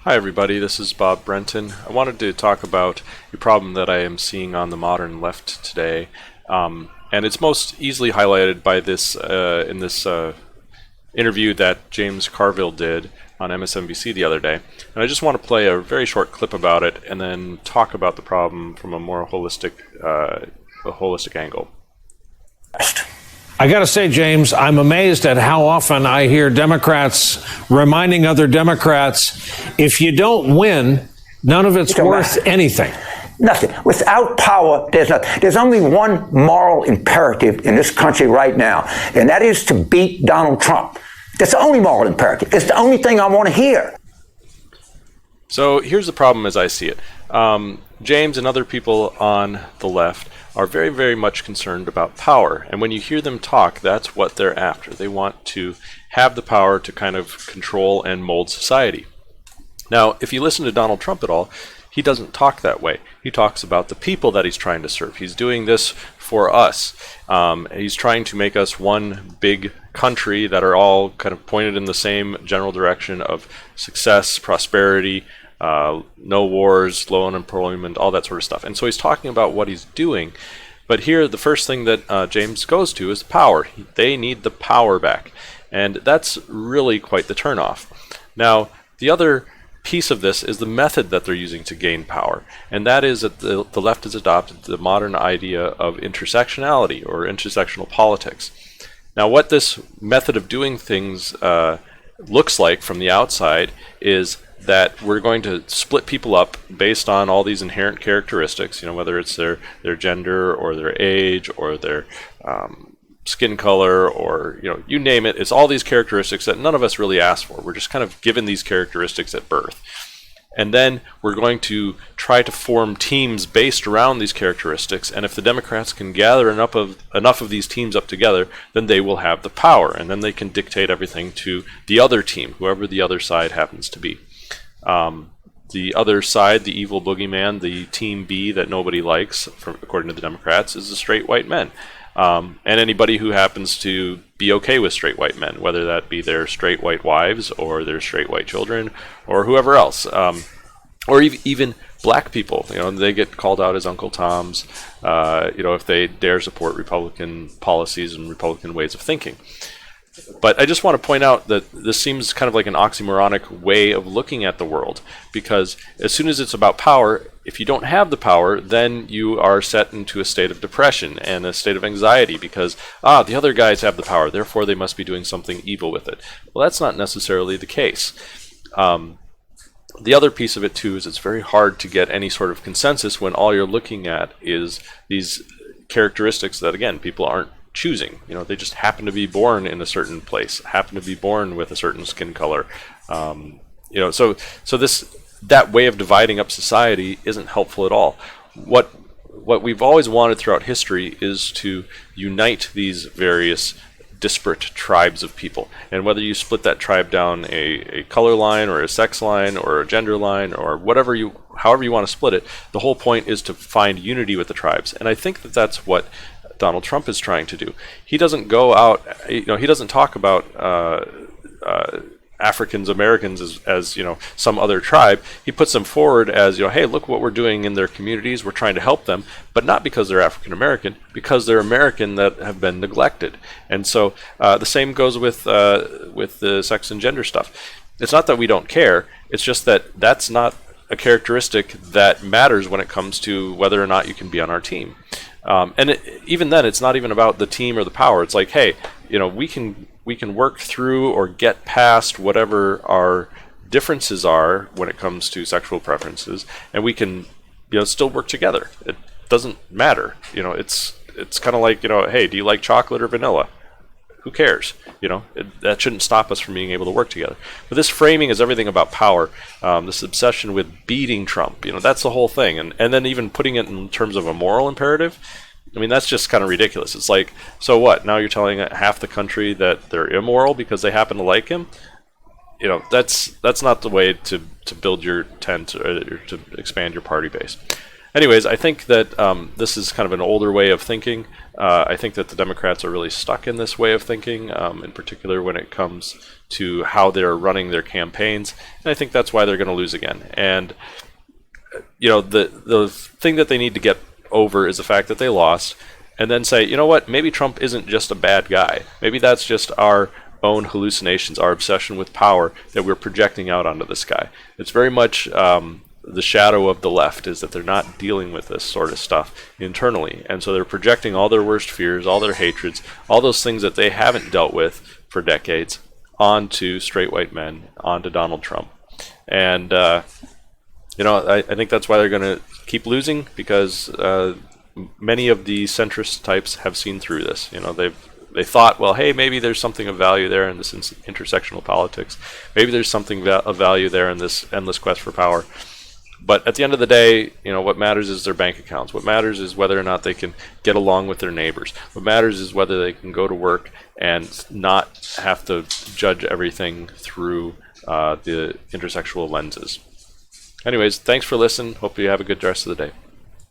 Hi, everybody. This is Bob Brenton. I wanted to talk about a problem that I am seeing on the modern left today, and it's most easily highlighted by this in this interview that James Carville did on MSNBC the other day. And I just want to play a very short clip about it, and then talk about the problem from a more holistic angle. I got to say, James, I'm amazed at how often I hear Democrats reminding other Democrats, if you don't win, none of it's worth anything. Nothing. Without power, there's nothing. There's only one moral imperative in this country right now, and that is to beat Donald Trump. That's the only moral imperative. It's the only thing I want to hear. So here's the problem as I see it. James and other people on the left are very, very much concerned about power. And when you hear them talk, that's what they're after. They want to have the power to kind of control and mold society. Now, if you listen to Donald Trump at all, he doesn't talk that way. He talks about the people that he's trying to serve. He's doing this for us. He's trying to make us one big country that are all kind of pointed in the same general direction of success, prosperity, no wars, low unemployment, all that sort of stuff. And so he's talking about what he's doing. But here, the first thing that James goes to is power. They need the power back. And that's really quite the turnoff. Now, the other piece of this is the method that they're using to gain power. And that is that the left has adopted the modern idea of intersectionality or intersectional politics. Now, what this method of doing things looks like from the outside is that we're going to split people up based on all these inherent characteristics, whether it's their gender or their age or their skin color or, you name it. It's all these characteristics that none of us really asked for. We're just kind of given these characteristics at birth. And then we're going to try to form teams based around these characteristics. And if the Democrats can gather enough of these teams up together, then they will have the power. And then they can dictate everything to the other team, whoever the other side happens to be. The other side, the evil boogeyman, the team B that nobody likes, according to the Democrats, is the straight white men. And anybody who happens to be okay with straight white men, whether that be their straight white wives or their straight white children or whoever else. Or even black people, they get called out as Uncle Toms, if they dare support Republican policies and Republican ways of thinking. But I just want to point out that this seems kind of like an oxymoronic way of looking at the world, because as soon as it's about power, if you don't have the power, then you are set into a state of depression and a state of anxiety because, the other guys have the power, therefore they must be doing something evil with it. Well, that's not necessarily the case. The other piece of it, too, is it's very hard to get any sort of consensus when all you're looking at is these characteristics that, again, people aren't choosing. They just happen to be born in a certain place, happen to be born with a certain skin color. So that way of dividing up society isn't helpful at all. What we've always wanted throughout history is to unite these various disparate tribes of people. And whether you split that tribe down a color line or a sex line or a gender line or however you want to split it, the whole point is to find unity with the tribes. And I think that that's what Donald Trump is trying to do. He doesn't go out, he doesn't talk about Africans Americans as some other tribe. He puts them forward as, hey, look what we're doing in their communities. We're trying to help them, but not because they're African American, because they're American that have been neglected. And so the same goes with the sex and gender stuff. It's not that we don't care. It's just that that's not a characteristic that matters when it comes to whether or not you can be on our team. Even then, it's not even about the team or the power. It's like, hey, we can work through or get past whatever our differences are when it comes to sexual preferences, and we can, still work together. It doesn't matter. It's kind of like, hey, do you like chocolate or vanilla? Who cares? That shouldn't stop us from being able to work together. But this framing is everything about power. This obsession with beating Trump, that's the whole thing. And then even putting it in terms of a moral imperative, that's just kind of ridiculous. It's like, so what? Now you're telling half the country that they're immoral because they happen to like him? That's not the way to build your tent or to expand your party base. anyways, I think that this is kind of an older way of thinking. I think that the Democrats are really stuck in this way of thinking, in particular when it comes to how they're running their campaigns. And I think that's why they're going to lose again. And the thing that they need to get over is the fact that they lost, and then say, you know what, maybe Trump isn't just a bad guy. Maybe that's just our own hallucinations, our obsession with power that we're projecting out onto this guy. It's very much the shadow of the left, is that they're not dealing with this sort of stuff internally. And so they're projecting all their worst fears, all their hatreds, all those things that they haven't dealt with for decades onto straight white men, onto Donald Trump. And, I think that's why they're going to keep losing, because many of the centrist types have seen through this. They thought, well, hey, maybe there's something of value there in this intersectional politics. Maybe there's something of value there in this endless quest for power. But at the end of the day, what matters is their bank accounts. What matters is whether or not they can get along with their neighbors. What matters is whether they can go to work and not have to judge everything through the intersectional lenses. Anyways, thanks for listening. Hope you have a good rest of the day.